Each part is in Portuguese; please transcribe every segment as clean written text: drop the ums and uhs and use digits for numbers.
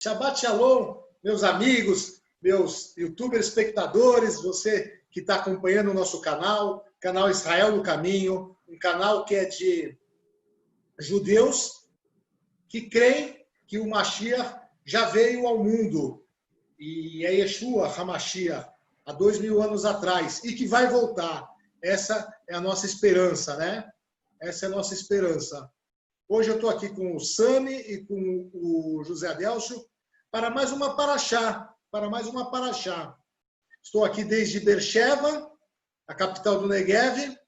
Shabbat Shalom, meus amigos, meus youtubers espectadores, você que está acompanhando o nosso canal, canal Israel no Caminho, um canal que é de judeus que creem que o Mashiach já veio ao mundo, e é Yeshua HaMashiach, há 2000 anos atrás, e que vai voltar. Essa é a nossa esperança, né? Essa é a nossa esperança. Hoje eu estou aqui com o Sami e com o José Adelcio para mais uma paraxá, Estou aqui desde Beersheba, a capital do Negev.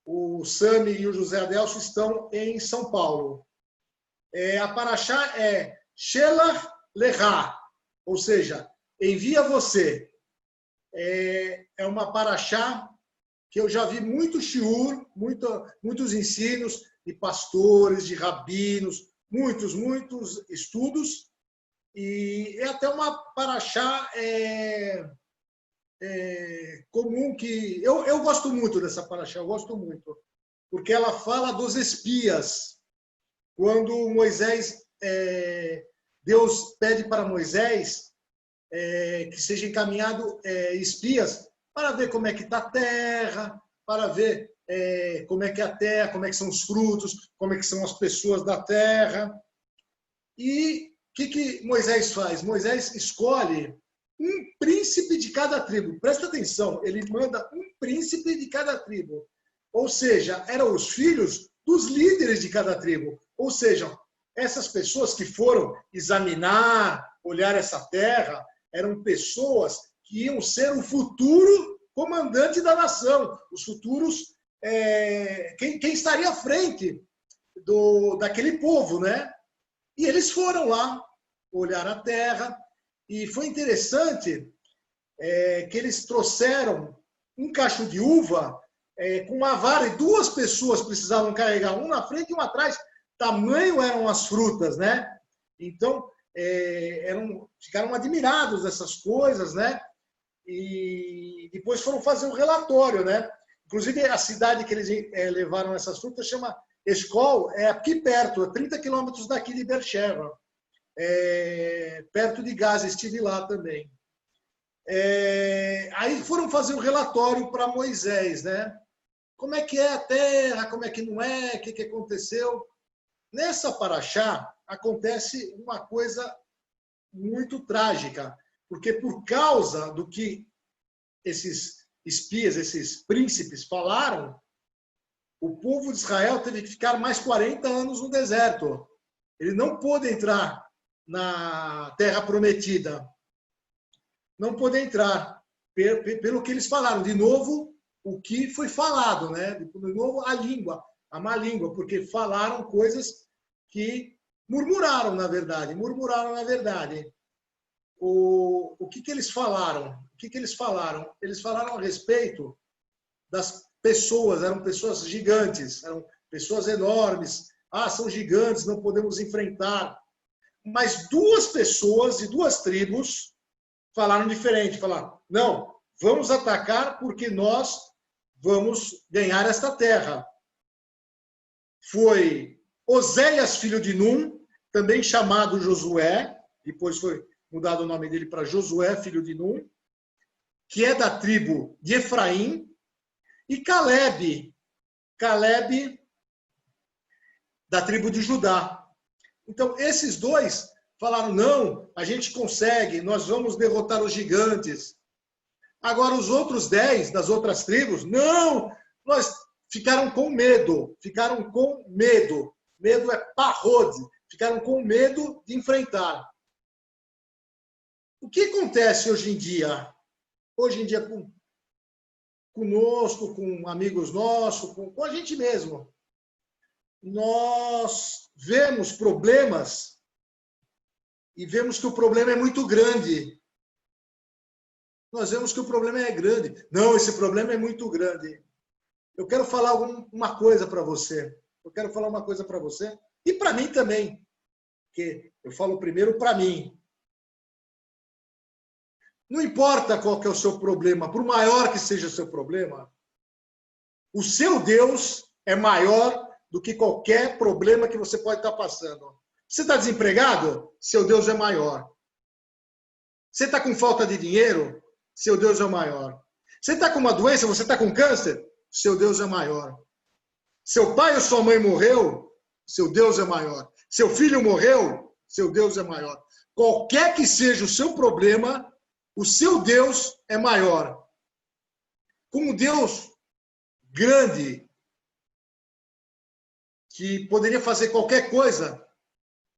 O Sami e o José Adelcio estão em São Paulo. A paraxá é Shelach Lecha, ou seja, envia você. É uma paraxá que eu já vi muito shiur, muitos ensinos de pastores, de rabinos, muitos estudos, e é até uma paraxá comum que... Eu gosto muito dessa paraxá, eu gosto muito, porque ela fala dos espias. Quando Moisés, Deus pede para Moisés que seja encaminhado espias para ver como é que está a terra, para ver como é que é a terra, como é que são os frutos, como é que são as pessoas da terra. E o que Moisés faz? Moisés escolhe um príncipe de cada tribo. Presta atenção, ele manda um príncipe de cada tribo. Ou seja, eram os filhos dos líderes de cada tribo. Ou seja, essas pessoas que foram examinar, olhar essa terra, eram pessoas que iam ser o futuro comandante da nação, os futuros, quem estaria à frente daquele povo, né? E eles foram lá olhar a terra, e foi interessante que eles trouxeram um cacho de uva com uma vara, e duas pessoas precisavam carregar, um na frente e um atrás, tamanho eram as frutas, né? Então, ficaram admirados dessas coisas, né? E depois foram fazer um relatório, né? Inclusive, a cidade que eles levaram essas frutas chama Eshkol, é aqui perto, a 30 quilômetros daqui de Beersheba, perto de Gaza, estive lá também. Aí foram fazer um relatório para Moisés, né? Como é que é a terra, como é que não é, o que aconteceu. Nessa paraxá acontece uma coisa muito trágica, porque por causa do que esses espias, esses príncipes falaram, o povo de Israel teve que ficar mais 40 anos no deserto. Ele não pôde entrar na terra prometida. Não pôde entrar, pelo que eles falaram. De novo, o que foi falado, né? De novo, a má língua, porque falaram coisas que murmuraram, na verdade. O que eles falaram? Eles falaram a respeito das pessoas, eram pessoas gigantes, eram pessoas enormes. São gigantes, não podemos enfrentar. Mas duas pessoas de duas tribos falaram diferente, falaram, não, vamos atacar porque nós vamos ganhar esta terra. Foi Oséias, filho de Num, também chamado Josué, depois foi mudado o nome dele para Josué, filho de Num, que é da tribo de Efraim, e Caleb da tribo de Judá. Então, esses dois falaram, não, a gente consegue, nós vamos derrotar os gigantes. Agora, os outros 10 das outras tribos, não, ficaram com medo. Medo é parrod, ficaram com medo de enfrentar. O que acontece hoje em dia? Hoje em dia, conosco, com amigos nossos, com a gente mesmo. Nós vemos problemas e vemos que o problema é muito grande. Nós vemos que o problema é grande. Não, esse problema é muito grande. Eu quero falar uma coisa para você. E para mim também. Porque eu falo primeiro para mim. Não importa qual que é o seu problema, por maior que seja o seu problema, o seu Deus é maior do que qualquer problema que você pode estar passando. Você está desempregado? Seu Deus é maior. Você está com falta de dinheiro? Seu Deus é o maior. Você está com uma doença? Você está com câncer? Seu Deus é maior. Seu pai ou sua mãe morreu? Seu Deus é maior. Seu filho morreu? Seu Deus é maior. Qualquer que seja o seu problema, o seu Deus é maior. Com um Deus grande, que poderia fazer qualquer coisa,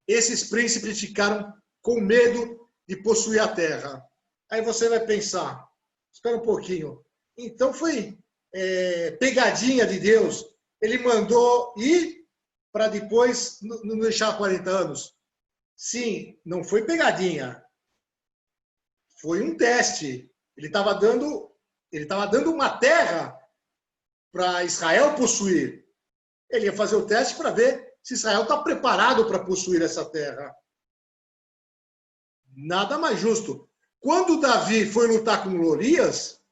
esses príncipes ficaram com medo de possuir a terra. Aí você vai pensar, espera um pouquinho, então foi pegadinha de Deus, ele mandou ir para depois não deixar 40 anos. Sim, não foi pegadinha, foi um teste. Ele estava dando uma terra para Israel possuir. Ele ia fazer o teste para ver se Israel está preparado para possuir essa terra. Nada mais justo. Quando Davi foi lutar com Golias,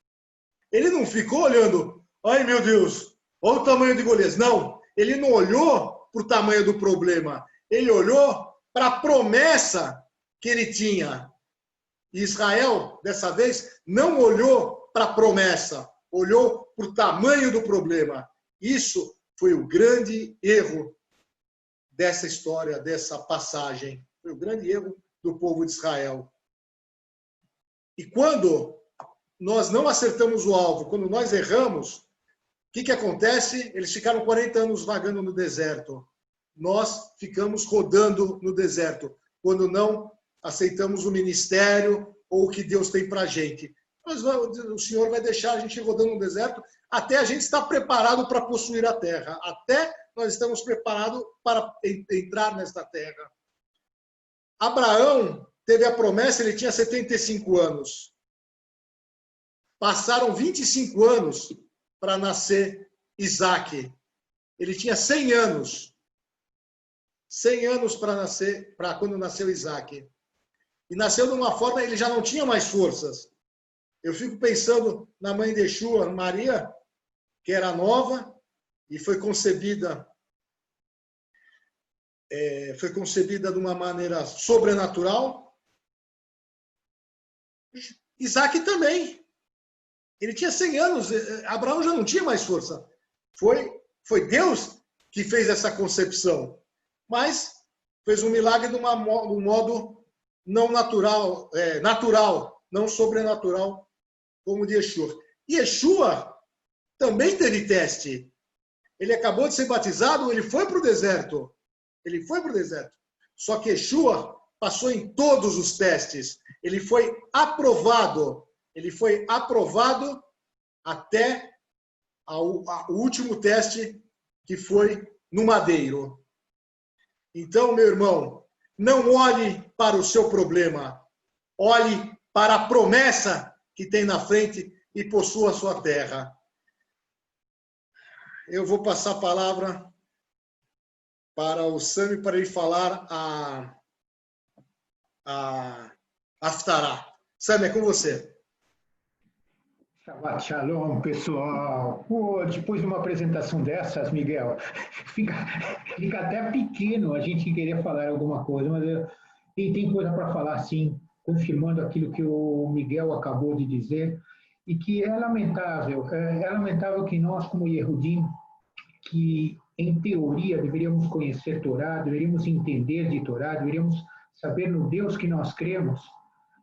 ele não ficou olhando, ai meu Deus, olha o tamanho de Golias. Não, ele não olhou para o tamanho do problema. Ele olhou para a promessa que ele tinha. E Israel, dessa vez, não olhou para a promessa, olhou para o tamanho do problema. Isso foi o grande erro dessa história, dessa passagem. Foi o grande erro do povo de Israel. E quando nós não acertamos o alvo, quando nós erramos, o que acontece? Eles ficaram 40 anos vagando no deserto. Nós ficamos rodando no deserto, quando não aceitamos o ministério ou o que Deus tem para a gente. O Senhor vai deixar a gente rodando no deserto até a gente estar preparado para possuir a terra, até nós estamos preparados para entrar nesta terra. Abraão teve a promessa, ele tinha 75 anos. Passaram 25 anos para nascer Isaac. Ele tinha 100 anos. 100 anos para quando nasceu Isaac. E nasceu de uma forma, ele já não tinha mais forças. Eu fico pensando na mãe de Yeshua, Maria, que era nova e foi concebida de uma maneira sobrenatural. Isaac também. Ele tinha 100 anos, Abraão já não tinha mais força. Foi Deus que fez essa concepção. Mas fez um milagre de um modo não natural, natural, não sobrenatural, como de Yeshua. E Yeshua também teve teste. Ele acabou de ser batizado, ele foi para o deserto. Ele foi para o deserto. Só que Yeshua passou em todos os testes. Ele foi aprovado. Ele foi aprovado até o último teste, que foi no madeiro. Então, meu irmão, não olhe para o seu problema. Olhe para a promessa que tem na frente e possua a sua terra. Eu vou passar a palavra para o Sami para ele falar a Haftará. Sami, é com você. Shabbat Shalom, pessoal. Pô, depois de uma apresentação dessas, Miguel, fica até pequeno a gente querer falar alguma coisa, mas tem coisa para falar, sim, confirmando aquilo que o Miguel acabou de dizer, e que é lamentável que nós, como Yehudim, que em teoria deveríamos conhecer Torá, deveríamos entender de Torá, deveríamos saber no Deus que nós cremos,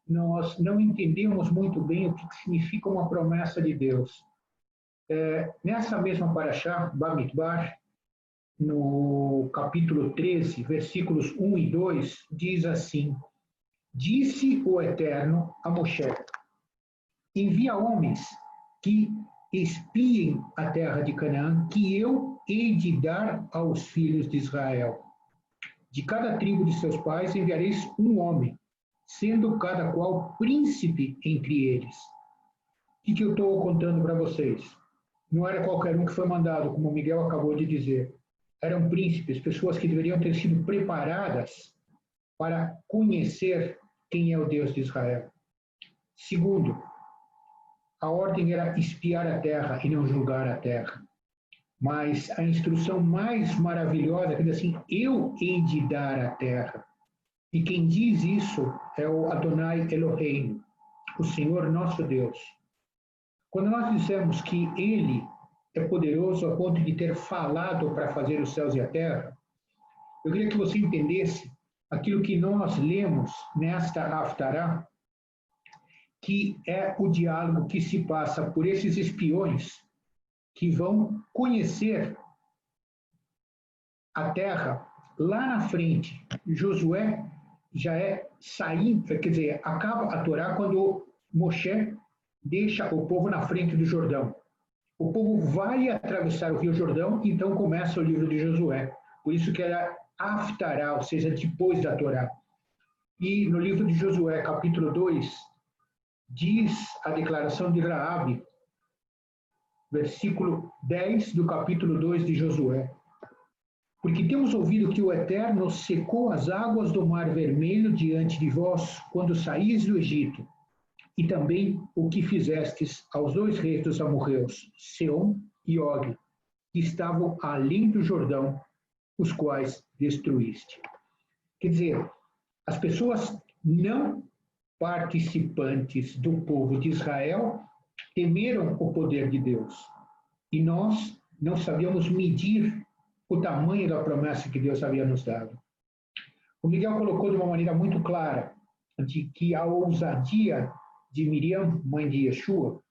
nós não entendemos muito bem o que significa uma promessa de Deus. Nessa mesma paraxá, Bamidbar, no capítulo 13, versículos 1 e 2, diz assim: Disse o Eterno a Moshe: Envia homens que espiem a terra de Canaã, que eu hei de dar aos filhos de Israel. De cada tribo de seus pais enviareis um homem, sendo cada qual príncipe entre eles. O que eu estou contando para vocês? Não era qualquer um que foi mandado, como o Miguel acabou de dizer. Eram príncipes, pessoas que deveriam ter sido preparadas para conhecer quem é o Deus de Israel. Segundo, a ordem era espiar a terra e não julgar a terra. Mas a instrução mais maravilhosa, que diz assim, eu hei de dar a terra. E quem diz isso é o Adonai Eloheinu, o Senhor nosso Deus. Quando nós dissemos que Ele é poderoso a ponto de ter falado para fazer os céus e a terra, eu queria que você entendesse aquilo que nós lemos nesta Haftará, que é o diálogo que se passa por esses espiões que vão conhecer a terra lá na frente. Josué já é saindo, quer dizer, acaba a Torá quando Moshe deixa o povo na frente do Jordão. O povo vai atravessar o Rio Jordão, então começa o livro de Josué. Por isso que era Haftará, ou seja, depois da Torá. E no livro de Josué, capítulo 2, diz a declaração de Raabe, versículo 10 do capítulo 2 de Josué. Porque temos ouvido que o Eterno secou as águas do Mar Vermelho diante de vós, quando saís do Egito, e também o que fizestes aos 2 reis dos amorreus, Seom e Og, que estavam além do Jordão, os quais destruíste. Quer dizer, as pessoas não participantes do povo de Israel temeram o poder de Deus. E nós não sabíamos medir o tamanho da promessa que Deus havia nos dado. O Miguel colocou de uma maneira muito clara de que a ousadia de Miriam, mãe de Yeshua,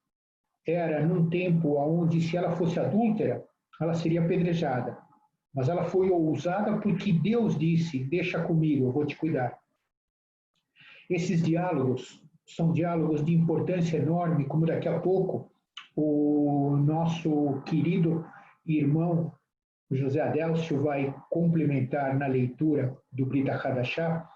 era num tempo onde, se ela fosse adúltera, ela seria apedrejada. Mas ela foi ousada porque Deus disse, deixa comigo, eu vou te cuidar. Esses diálogos são diálogos de importância enorme, como daqui a pouco o nosso querido irmão José Adélcio vai complementar na leitura do Brit Hadashah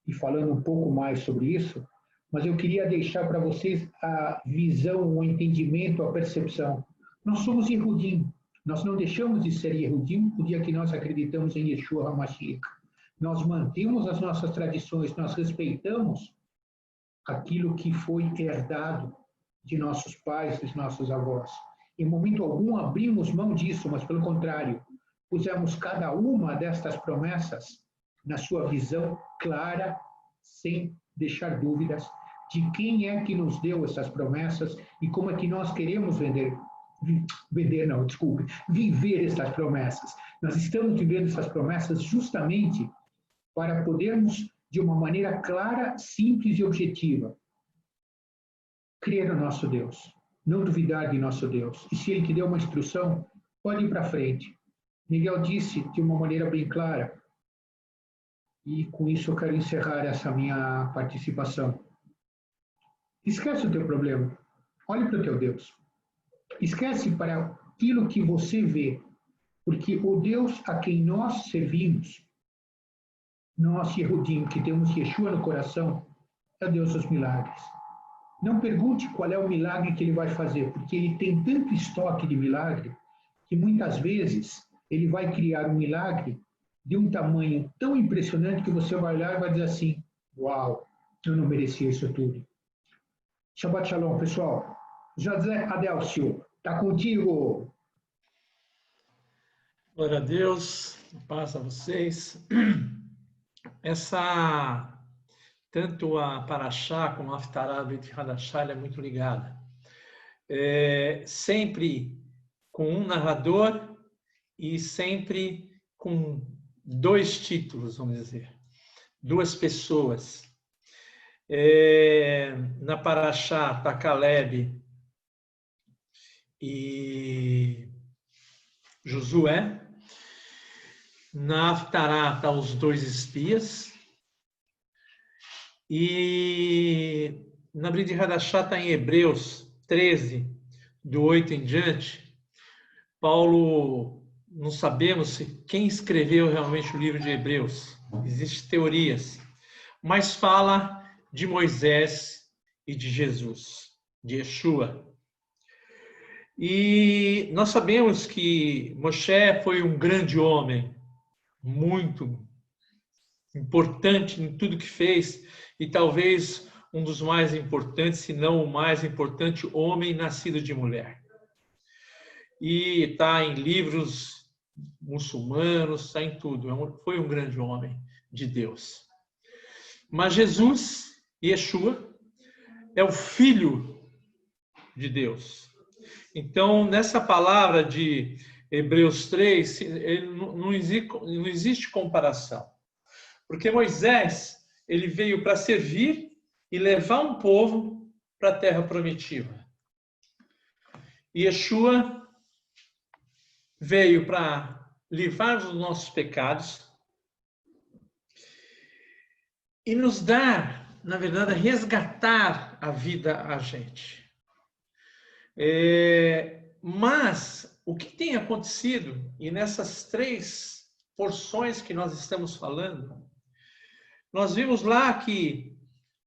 e falando um pouco mais sobre isso, mas eu queria deixar para vocês a visão, o entendimento, a percepção. Nós somos Yehudim, nós não deixamos de ser Yehudim o dia que nós acreditamos em Yeshua HaMashiach. Nós mantemos as nossas tradições, nós respeitamos aquilo que foi herdado de nossos pais, dos nossos avós. Em momento algum abrimos mão disso, mas pelo contrário, pusemos cada uma destas promessas na sua visão clara, sem deixar dúvidas de quem é que nos deu essas promessas e como é que nós queremos viver essas promessas. Nós estamos vivendo essas promessas justamente para podermos, de uma maneira clara, simples e objetiva, crer no nosso Deus, não duvidar de nosso Deus. E se Ele te deu uma instrução, pode ir para frente. Miguel disse de uma maneira bem clara, e com isso eu quero encerrar essa minha participação. Esquece o teu problema, olhe para o teu Deus. Esquece para aquilo que você vê, porque o Deus a quem nós servimos, nós, Yehudim, que temos Yeshua no coração, é o Deus dos milagres. Não pergunte qual é o milagre que Ele vai fazer, porque Ele tem tanto estoque de milagre que muitas vezes Ele vai criar um milagre de um tamanho tão impressionante que você vai olhar e vai dizer assim, uau, eu não merecia isso tudo. Shabbat Shalom, pessoal. José Adélcio, está contigo. Glória a Deus, paz a vocês. Tanto a Parashá como a Haftará do Brit Hadashah é muito ligada. Sempre com um narrador e sempre com 2 títulos, vamos dizer. 2 pessoas. Na Parashá está Caleb e Josué. Na Haftará está os 2 espias. E na Brit Hadashah está em Hebreus 13, do 8 em diante. Paulo, não sabemos quem escreveu realmente o livro de Hebreus. Existem teorias. Mas fala de Moisés e de Jesus, de Yeshua. E nós sabemos que Moshe foi um grande homem, muito importante em tudo que fez, e talvez um dos mais importantes, se não o mais importante homem nascido de mulher. e está em livros muçulmanos, está em tudo. Foi um grande homem de Deus. Mas Jesus, Yeshua, é o Filho de Deus. Então, nessa palavra de Hebreus 3, não existe comparação. Porque Moisés, ele veio para servir e levar um povo para a terra prometida. E Yeshua veio para livrar os nossos pecados e nos dar, na verdade, resgatar a vida a gente. Mas o que tem acontecido, e nessas 3 porções que nós estamos falando, nós vimos lá que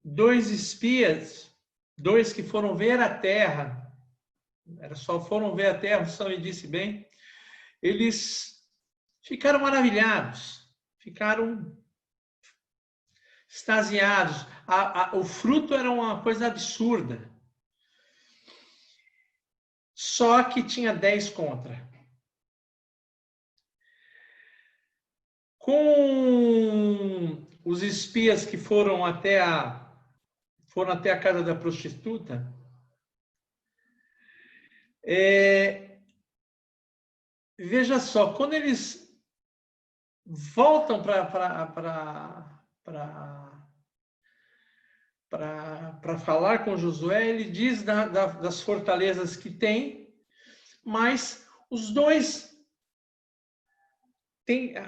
2 espias, 2 que foram ver a terra, foram ver a terra, o São me disse bem, eles ficaram maravilhados, ficaram extasiados. O fruto era uma coisa absurda. Só que tinha 10 contra. Com os espias que foram até a casa da prostituta, veja só, quando eles voltam para falar com Josué, ele diz das fortalezas que tem, mas os 2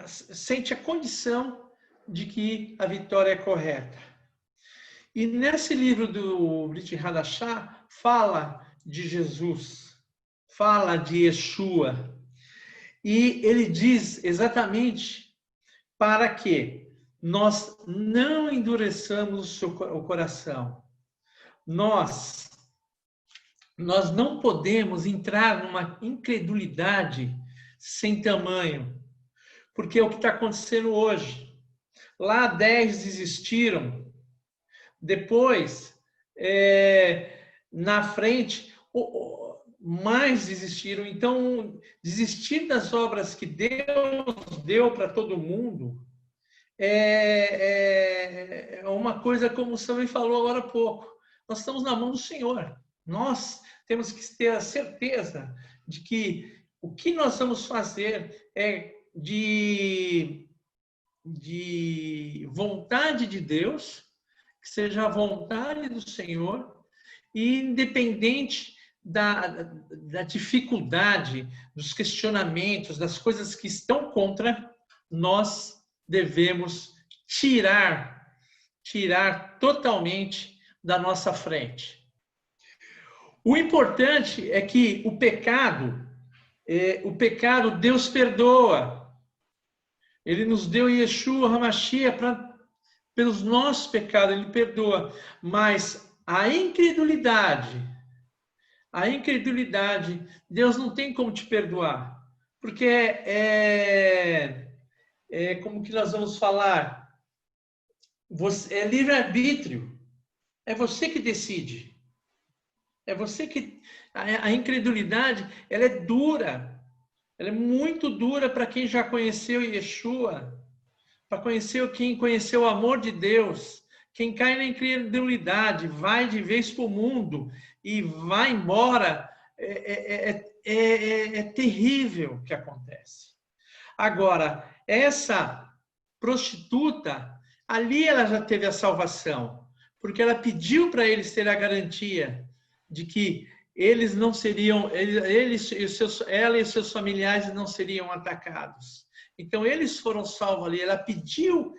sente a condição de que a vitória é correta. E nesse livro do Brit Hadashah fala de Jesus, fala de Yeshua, e ele diz exatamente para que nós não endureçamos o coração. Nós não podemos entrar numa incredulidade sem tamanho, porque é o que está acontecendo hoje. Lá 10 desistiram, depois, na frente, mais desistiram. Então, desistir das obras que Deus deu para todo mundo é uma coisa, como o Samuel falou agora há pouco. Nós estamos na mão do Senhor. Nós temos que ter a certeza de que o que nós vamos fazer é de vontade de Deus, que seja a vontade do Senhor, e independente da dificuldade, dos questionamentos, das coisas que estão contra, nós devemos tirar totalmente da nossa frente. O importante é que o pecado Deus perdoa. Ele nos deu Yeshua HaMashiach pelos nossos pecados, ele perdoa. Mas a incredulidade, Deus não tem como te perdoar. Porque como que nós vamos falar? É livre-arbítrio. É você que decide. É você que... A incredulidade, ela é dura. Ela é muito dura para quem já conheceu Yeshua, para quem conheceu o amor de Deus. Quem cai na incredulidade, vai de vez para o mundo e vai embora, é terrível o que acontece. Agora, essa prostituta, ali ela já teve a salvação, porque ela pediu para eles ter a garantia de que eles não seriam, ela e os seus familiares não seriam atacados. Então, eles foram salvos ali. Ela pediu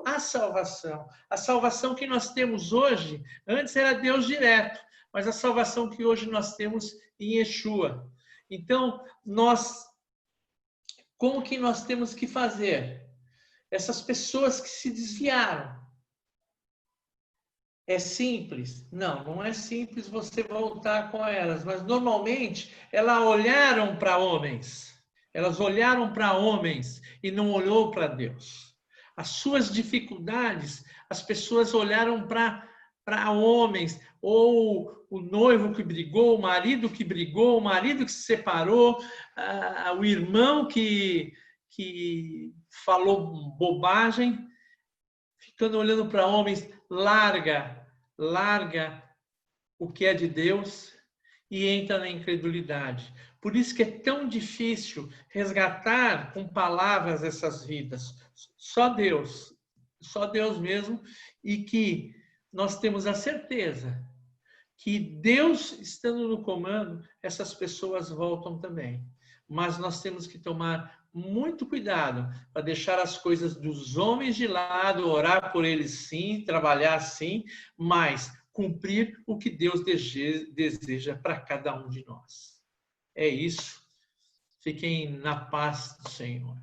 a salvação. A salvação que nós temos hoje, antes era Deus direto, mas a salvação que hoje nós temos em Yeshua. Então, como que nós temos que fazer? Essas pessoas que se desviaram, é simples? Não é simples você voltar com elas, mas normalmente elas olharam para homens. Elas olharam para homens e não olhou para Deus. As suas dificuldades, as pessoas olharam para para homens, ou o noivo que brigou, o marido que brigou, o marido que se separou, o irmão que falou bobagem, ficando olhando para homens, larga o que é de Deus e entra na incredulidade. Por isso que é tão difícil resgatar com palavras essas vidas. Só Deus mesmo, e que nós temos a certeza que Deus estando no comando, essas pessoas voltam também. Mas nós temos que tomar muito cuidado para deixar as coisas dos homens de lado, orar por eles sim, trabalhar sim, mas cumprir o que Deus deseja para cada um de nós. É isso. Fiquem na paz do Senhor.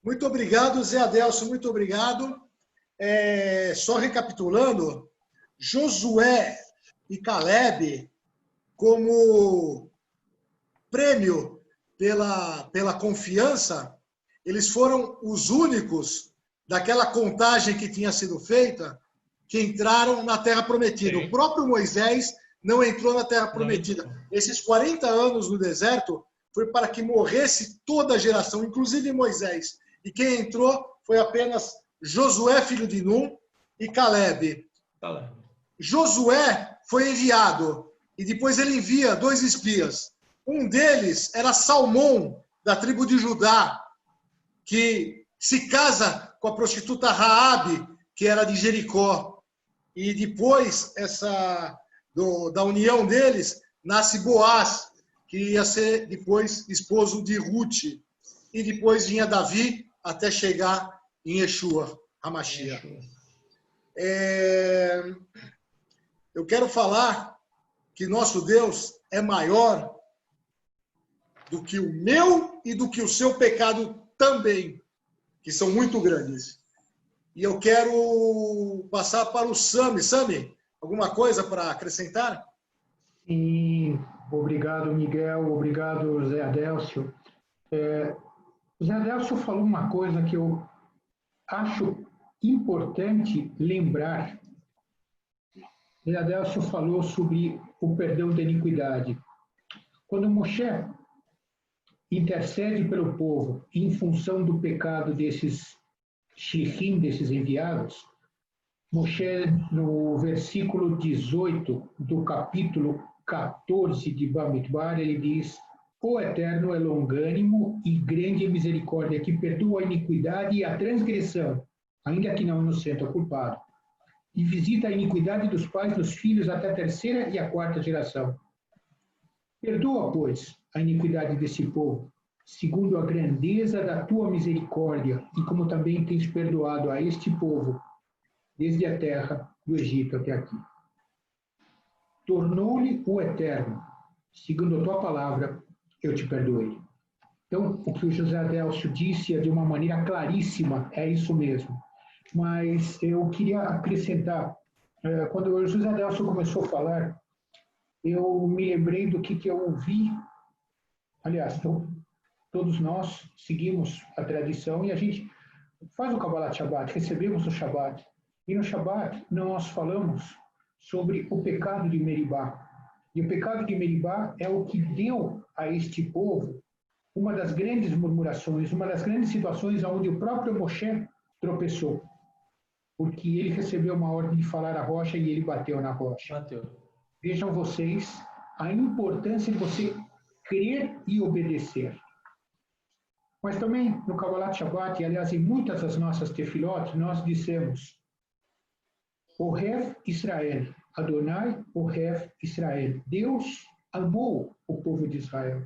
Muito obrigado, Zé Adelson, muito obrigado. Só recapitulando, Josué e Caleb, como prêmio pela confiança, eles foram os únicos daquela contagem que tinha sido feita que entraram na Terra Prometida. O próprio Moisés não entrou na Terra Prometida. Esses 40 anos no deserto foi para que morresse toda a geração, inclusive Moisés. E quem entrou foi apenas Josué, filho de Nun, e Caleb. Josué foi enviado, e depois ele envia 2 espias. Um deles era Salmão, da tribo de Judá, que se casa com a prostituta Raabe, que era de Jericó. E depois da união deles, nasce Boaz, que ia ser depois esposo de Ruth. E depois vinha Davi até chegar em Yeshua, HaMashiach. Eu quero falar que nosso Deus é maior do que o meu e do que o seu pecado também, que são muito grandes. E eu quero passar para o Sami. Sami, alguma coisa para acrescentar? Sim, obrigado, Miguel. Obrigado, Zé Adélcio. O Zé Adélcio falou uma coisa que eu acho importante lembrar. O Zé Adélcio falou sobre o perdão da iniquidade. Quando Moshe intercede pelo povo em função do pecado desses shlichim, desses enviados, Moshe, no versículo 18 do capítulo 14 de Bamidbar, ele diz: O Eterno é longânimo e grande em misericórdia, que perdoa a iniquidade e a transgressão, ainda que não inocente ou culpado, e visita a iniquidade dos pais dos filhos até a 3ª e a 4ª geração. Perdoa, pois, a iniquidade desse povo, segundo a grandeza da tua misericórdia, e como também tens perdoado a este povo, desde a terra do Egito até aqui. Tornou-lhe o Eterno, segundo a tua palavra, eu te perdoei. Então, o que o José Adélcio disse de uma maneira claríssima, é isso mesmo. Mas eu queria acrescentar, quando o José Adélcio começou a falar, eu me lembrei do que eu ouvi. Aliás, todos nós seguimos a tradição e a gente faz o Kabbalat Shabbat, recebemos o Shabbat. E no Shabbat nós falamos sobre o pecado de Meribá. E o pecado de Meribá é o que deu a este povo uma das grandes murmurações, uma das grandes situações onde o próprio Moshe tropeçou. Porque ele recebeu uma ordem de falar a rocha e ele bateu na rocha. Vejam vocês a importância de você crer e obedecer. Mas também no Kabbalat Shabbat, e aliás em muitas das nossas tefilot, nós dissemos: Ohev Israel, Adonai Ohev Israel. Deus amou o povo de Israel.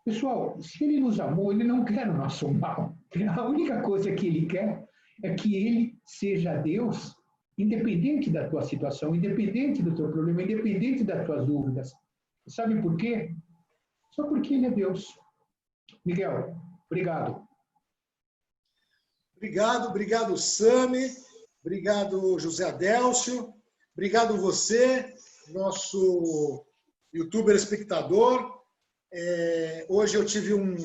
Pessoal, se ele nos amou, ele não quer o nosso mal. A única coisa que ele quer é que ele seja Deus, independente da tua situação, independente do teu problema, independente das tuas dúvidas. Sabe por quê? Só porque ele é Deus. Miguel, obrigado. Obrigado, Sami. Obrigado, José Adélcio. Obrigado você, nosso youtuber espectador. Hoje eu tive um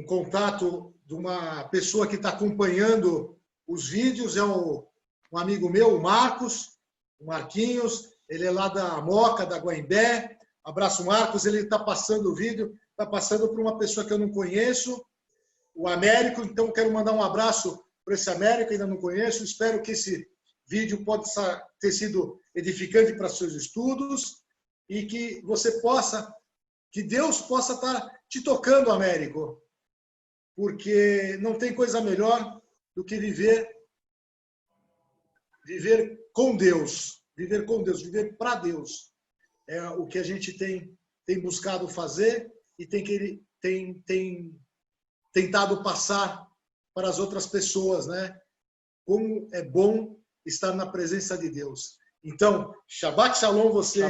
contato de uma pessoa que está acompanhando os vídeos, é o um amigo meu, o Marcos, o Marquinhos, ele é lá da Moca, da Guaimbé. Abraço, Marcos, ele está passando o vídeo, está passando para uma pessoa que eu não conheço, o Américo, então quero mandar um abraço para esse Américo, ainda não conheço, espero que esse vídeo possa ter sido edificante para seus estudos e que você possa, que Deus possa estar te tocando, Américo, porque não tem coisa melhor do que viver com Deus, viver para Deus. É o que a gente tem buscado fazer e tem tentado passar para as outras pessoas, né? Como é bom estar na presença de Deus. Então, Shabbat Shalom você.